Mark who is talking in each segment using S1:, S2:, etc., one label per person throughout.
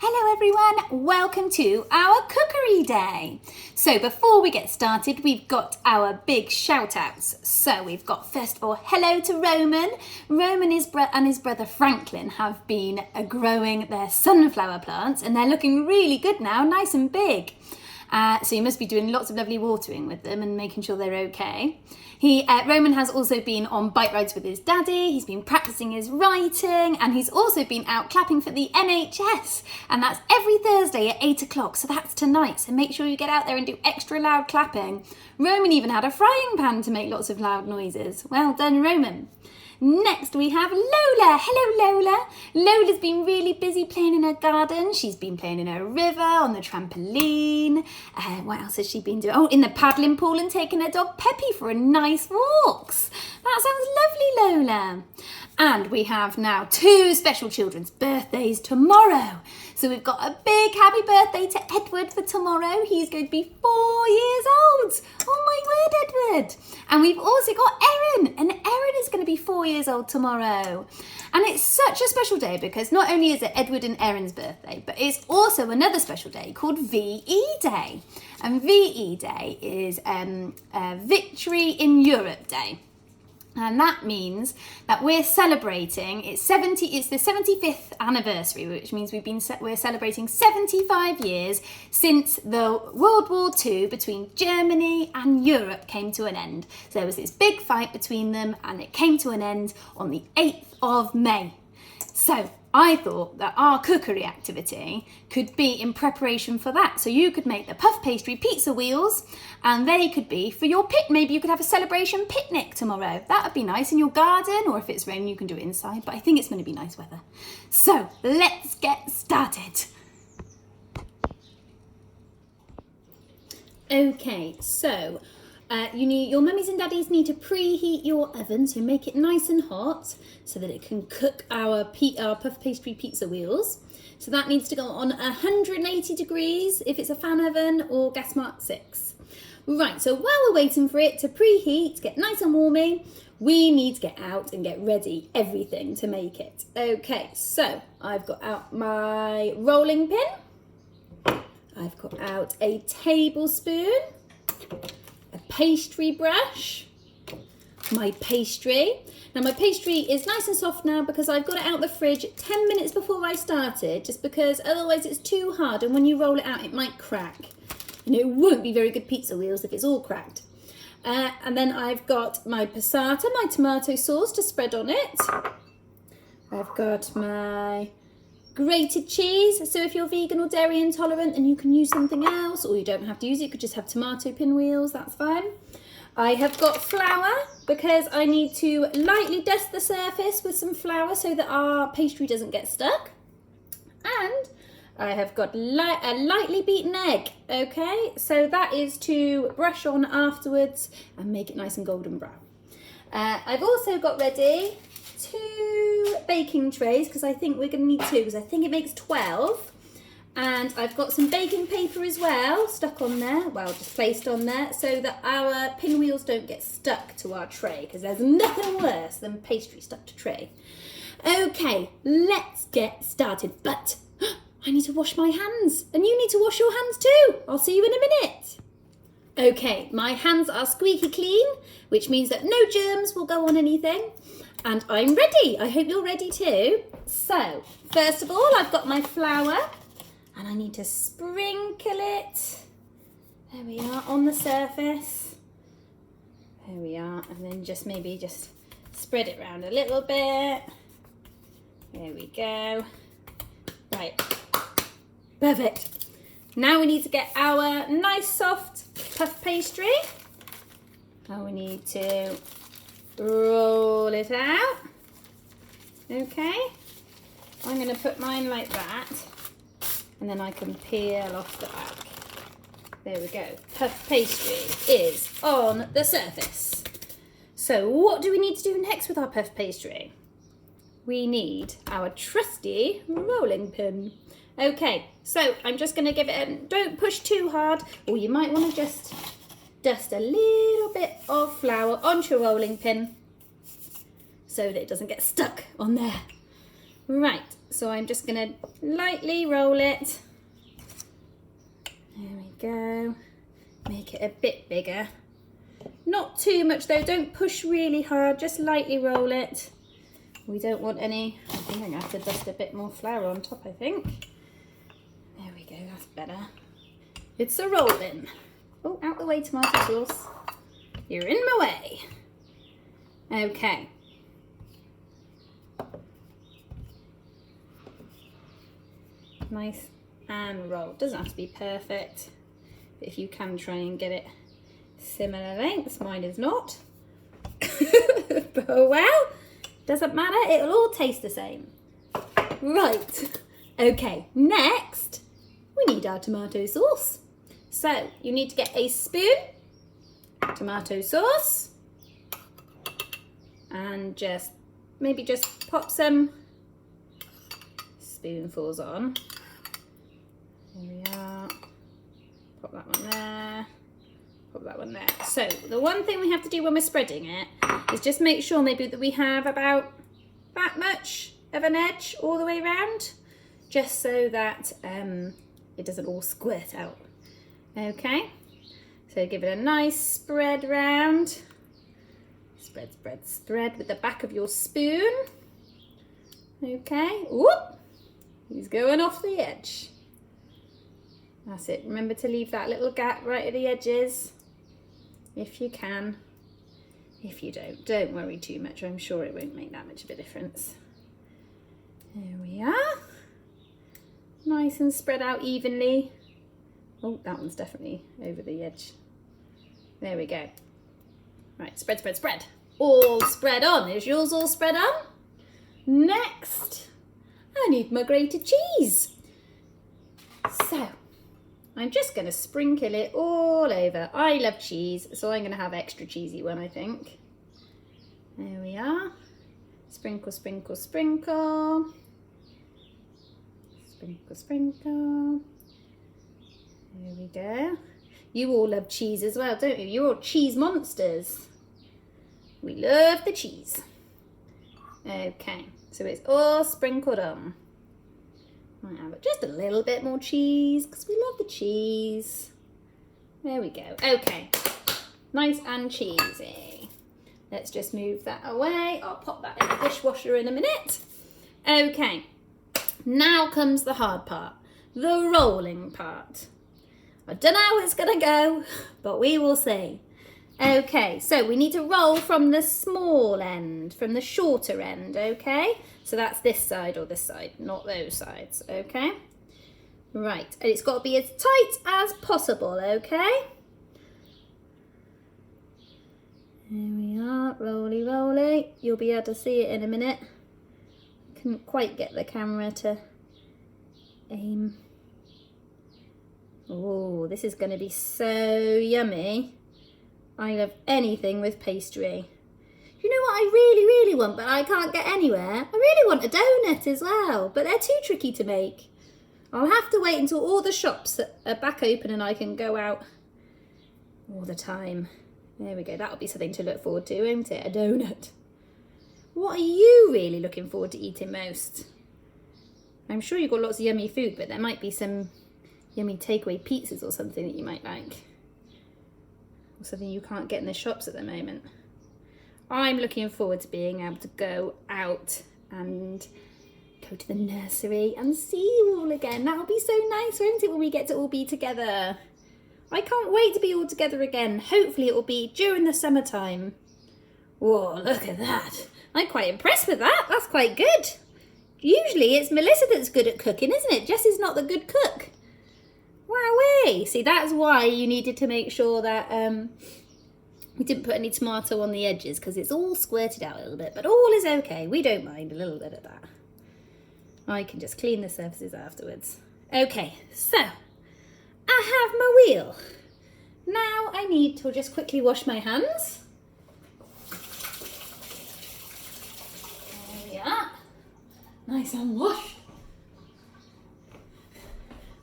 S1: Hello everyone, welcome to our cookery day. So before we get started, we've got our big shout outs. So we've got first of all, hello to Roman. Roman and his brother Franklin have been growing their sunflower plants and they're looking really good now, nice and big. So you must be doing lots of lovely watering with them and making sure they're okay. Roman has also been on bike rides with his daddy, he's been practicing his writing, and he's also been out clapping for the NHS. And that's every Thursday at 8 o'clock, so that's tonight. So make sure you get out there and do extra loud clapping. Roman even had a frying pan to make lots of loud noises. Well done, Roman. Next we have Lola. Hello Lola. Lola's been really busy playing in her garden. She's been playing in her river, on the trampoline. What else has she been doing? Oh, in the paddling pool and taking her dog Peppy for a nice walks. That sounds lovely, Lola. And we have now two special children's birthdays tomorrow. So we've got a big happy birthday to Edward for tomorrow. He's going to be 4 years old. Oh my word, Edward. And we've also got Erin. And Erin is going to be 4 years old tomorrow. And it's such a special day because not only is it Edward and Erin's birthday, but it's also another special day called VE Day. And VE Day is Victory in Europe Day. And that means that we're celebrating, it's the 75th anniversary, which means we're celebrating 75 years since the World War II between Germany and Europe came to an end. So there was this big fight between them and it came to an end on the 8th of May. So I thought that our cookery activity could be in preparation for that. So you could make the puff pastry pizza wheels and they could be for your maybe you could have a celebration picnic tomorrow. That would be nice in your garden, or if it's raining you can do it inside, but I think it's going to be nice weather. So let's get started. Okay, so your mummies and daddies need to preheat your oven, so make it nice and hot so that it can cook our puff pastry pizza wheels. So that needs to go on 180 degrees if it's a fan oven or gas mark 6. Right, so while we're waiting for it to preheat, get nice and warmy, we need to get out and get ready everything to make it. Okay, so I've got out my rolling pin. I've got out a tablespoon, a pastry brush, my pastry. Now my pastry is nice and soft now because I've got it out the fridge 10 minutes before I started, just because otherwise it's too hard and when you roll it out it might crack. And it won't be very good pizza wheels if it's all cracked. And then I've got my passata, my tomato sauce to spread on it. I've got my grated cheese, so if you're vegan or dairy intolerant then you can use something else, or you don't have to use it, you could just have tomato pinwheels, that's fine. I have got flour because I need to lightly dust the surface with some flour so that our pastry doesn't get stuck. And I have got a lightly beaten egg, okay? So that is to brush on afterwards and make it nice and golden brown. I've also got ready 2 baking trays because I think we're going to need 2 because I think it makes 12. And I've got some baking paper as well stuck on there, well just placed on there so that our pinwheels don't get stuck to our tray because there's nothing worse than pastry stuck to tray. Okay, let's get started, but I need to wash my hands and you need to wash your hands too. I'll see you in a minute. Okay, my hands are squeaky clean, which means that no germs will go on anything. And I'm ready. I hope you're ready too. So, first of all, I've got my flour and I need to sprinkle it. There we are on the surface. There we are. And then just spread it around a little bit. There we go. Right. Perfect. Now we need to get our nice soft puff pastry. Now we need to roll it out. Okay. I'm going to put mine like that and then I can peel off the back. There we go. Puff pastry is on the surface. So what do we need to do next with our puff pastry? We need our trusty rolling pin. Okay, so I'm just going to give it don't push too hard, or you might want to just dust a little bit of flour onto your rolling pin so that it doesn't get stuck on there. Right, so I'm just going to lightly roll it. There we go. Make it a bit bigger. Not too much though, don't push really hard, just lightly roll it. We don't want any, I think I'm going to have to dust a bit more flour on top, I think. There we go, that's better. It's a rolling. Oh, out the way, tomato sauce. You're in my way. Okay. Nice and roll. Doesn't have to be perfect, but if you can try and get it similar lengths, mine is not. But oh well, doesn't matter, it'll all taste the same. Right, okay, next we need our tomato sauce. So you need to get a spoon, tomato sauce, and maybe just pop some spoonfuls on. There we are. Pop that one there. Pop that one there. So the one thing we have to do when we're spreading it is just make sure maybe that we have about that much of an edge all the way around, just so that it doesn't all squirt out. Okay, so give it a nice spread round. Spread, spread, spread with the back of your spoon. Okay, whoop, he's going off the edge. That's it. Remember to leave that little gap right at the edges if you can. If you don't worry too much. I'm sure it won't make that much of a difference. There we are. Nice and spread out evenly. Oh, that one's definitely over the edge. There we go. Right, spread, spread, spread. All spread on. Is yours all spread on? Next, I need my grated cheese. So, I'm just going to sprinkle it all over. I love cheese, so I'm going to have extra cheesy one, I think. There we are. Sprinkle, sprinkle, sprinkle. Sprinkle, sprinkle. There we go. You all love cheese as well, don't you? You're all cheese monsters. We love the cheese. Okay, so it's all sprinkled on. Might have just a little bit more cheese because we love the cheese. There we go. Okay, nice and cheesy. Let's just move that away. I'll pop that in the dishwasher in a minute. Okay, now comes the hard part, the rolling part. I don't know how it's gonna go, but we will see. Okay, so we need to roll from the small end, from the shorter end, okay? So that's this side or this side, not those sides, okay? Right, and it's got to be as tight as possible, okay? There we are, roly roly. You'll be able to see it in a minute. Couldn't quite get the camera to aim. Oh, this is going to be so yummy. I love anything with pastry. You know what I really, really want, but I can't get anywhere? I really want a donut as well, but they're too tricky to make. I'll have to wait until all the shops are back open and I can go out all the time. There we go, that'll be something to look forward to, won't it? A donut. What are you really looking forward to eating most? I'm sure you've got lots of yummy food, but there might be some yummy takeaway pizzas or something that you might like. Or something you can't get in the shops at the moment. I'm looking forward to being able to go out and go to the nursery and see you all again. That'll be so nice, won't it, when we get to all be together? I can't wait to be all together again. Hopefully it will be during the summertime. Whoa, look at that. I'm quite impressed with that. That's quite good. Usually it's Melissa that's good at cooking, isn't it? Jessie's not the good cook. Wowee! See, that's why you needed to make sure that we didn't put any tomato on the edges, because it's all squirted out a little bit, but all is okay. We don't mind a little bit of that. I can just clean the surfaces afterwards. Okay, so I have my wheel. Now I need to just quickly wash my hands. There we are. Nice and washed.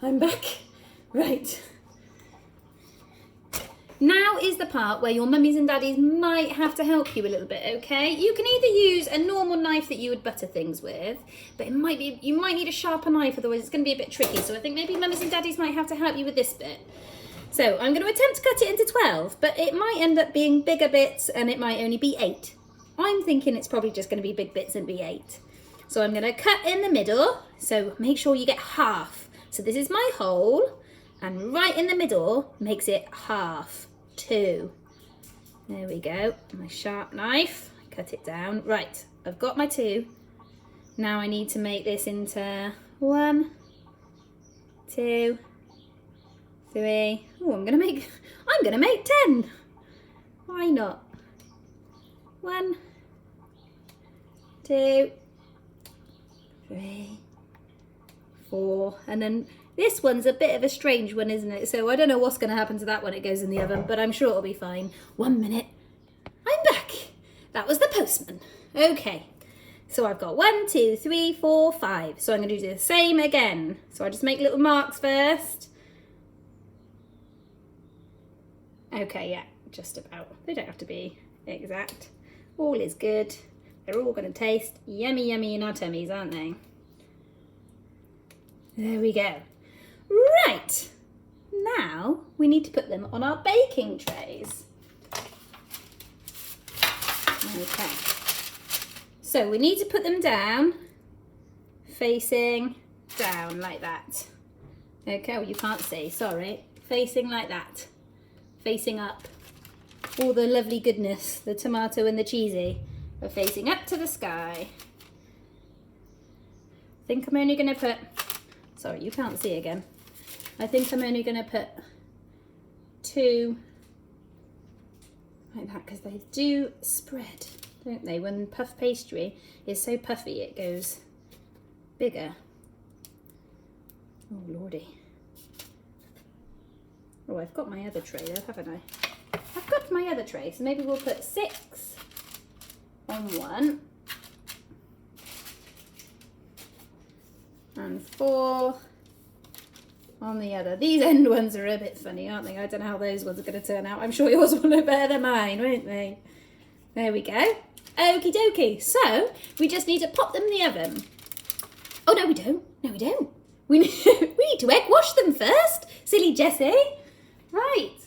S1: I'm back. Right. Now is the part where your mummies and daddies might have to help you a little bit, okay? You can either use a normal knife that you would butter things with, but you might need a sharper knife, otherwise it's going to be a bit tricky. So I think maybe mummies and daddies might have to help you with this bit. So I'm going to attempt to cut it into 12, but it might end up being bigger bits and it might only be 8. I'm thinking it's probably just going to be big bits and be 8. So I'm going to cut in the middle, so make sure you get half. So this is my hole, and right in the middle makes it half, 2. There we go, my sharp knife, cut it down. Right, I've got my 2. Now I need to make this into 1, 2, 3. Oh, I'm gonna make 10. Why not? 1, 2, 3, 4, and then this one's a bit of a strange one, isn't it? So I don't know what's going to happen to that when it goes in the oven, but I'm sure it'll be fine. 1 minute. I'm back. That was the postman. Okay. So I've got 1, 2, 3, 4, 5. So I'm going to do the same again. So I just make little marks first. Okay, yeah, just about. They don't have to be exact. All is good. They're all going to taste yummy, yummy in our tummies, aren't they? There we go. Right, now we need to put them on our baking trays. Okay, so we need to put them down, facing down like that. Okay, well you can't see, sorry. Facing like that, facing up. All the lovely goodness, the tomato and the cheesy, are facing up to the sky. I think I'm only going to put, sorry you can't see again. I think I'm only going to put 2 like that because they do spread, don't they? When puff pastry is so puffy it goes bigger. Oh lordy. Oh, I've got my other tray though, haven't I? I've got my other tray, so maybe we'll put 6 on one and 4 on the other. These end ones are a bit funny, aren't they? I don't know how those ones are going to turn out. I'm sure yours will look better than mine, won't they? There we go. Okie dokie. So we just need to pop them in the oven. Oh, no, we don't. No, we don't. We need to egg wash them first. Silly Jessie. Right.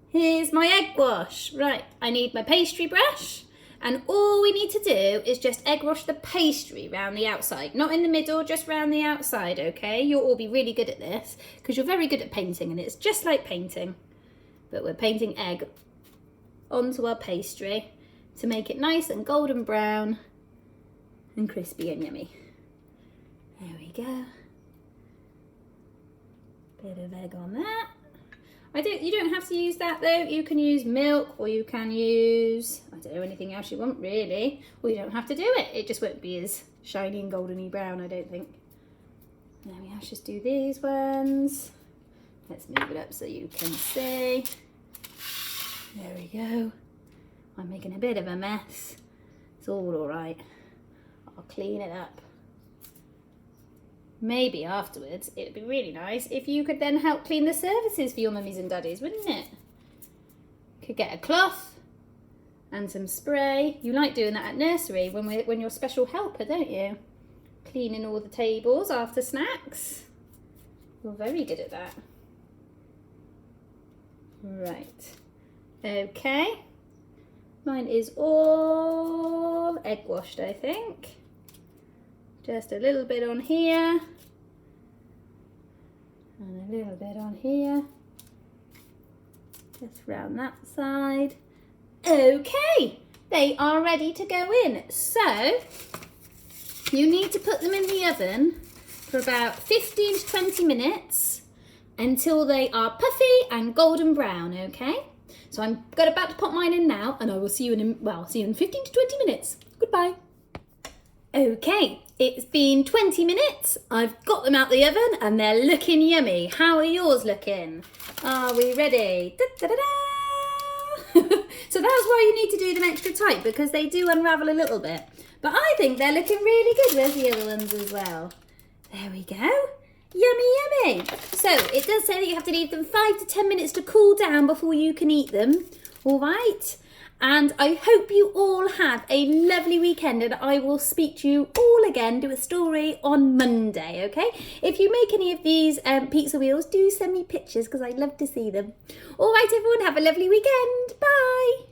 S1: Here's my egg wash. Right. I need my pastry brush. And all we need to do is just egg wash the pastry round the outside. Not in the middle, just round the outside, okay? You'll all be really good at this because you're very good at painting and it's just like painting. But we're painting egg onto our pastry to make it nice and golden brown and crispy and yummy. There we go. Bit of egg on that. You don't have to use that though. You can use milk or you can use, I don't know, anything else you want really. Or you don't have to do it. It just won't be as shiny and goldeny brown, I don't think. There we are, let's just do these ones. Let's move it up so you can see. There we go. I'm making a bit of a mess. It's all right. I'll clean it up. Maybe afterwards, it'd be really nice if you could then help clean the surfaces for your mummies and daddies, wouldn't it? Could get a cloth and some spray. You like doing that at nursery when you're special helper, don't you? Cleaning all the tables after snacks. You're very good at that. Right. Okay. Mine is all egg washed, I think. Just a little bit on here. And a little bit on here. Just round that side. Okay, they are ready to go in. So, you need to put them in the oven for about 15 to 20 minutes until they are puffy and golden brown, okay? So I'm about to pop mine in now and I will see you in 15 to 20 minutes. Goodbye. Okay, it's been 20 minutes. I've got them out the oven and they're looking yummy. How are yours looking? Are we ready? Da, da, da, da. So that's why you need to do them extra tight because they do unravel a little bit. But I think they're looking really good. Where's the other ones as well? There we go. Yummy, yummy. So it does say that you have to leave them 5 to 10 minutes to cool down before you can eat them. All right. And I hope you all have a lovely weekend, and I will speak to you all again, do a story on Monday, okay? If you make any of these pizza wheels, do send me pictures because I'd love to see them. All right, everyone, have a lovely weekend. Bye.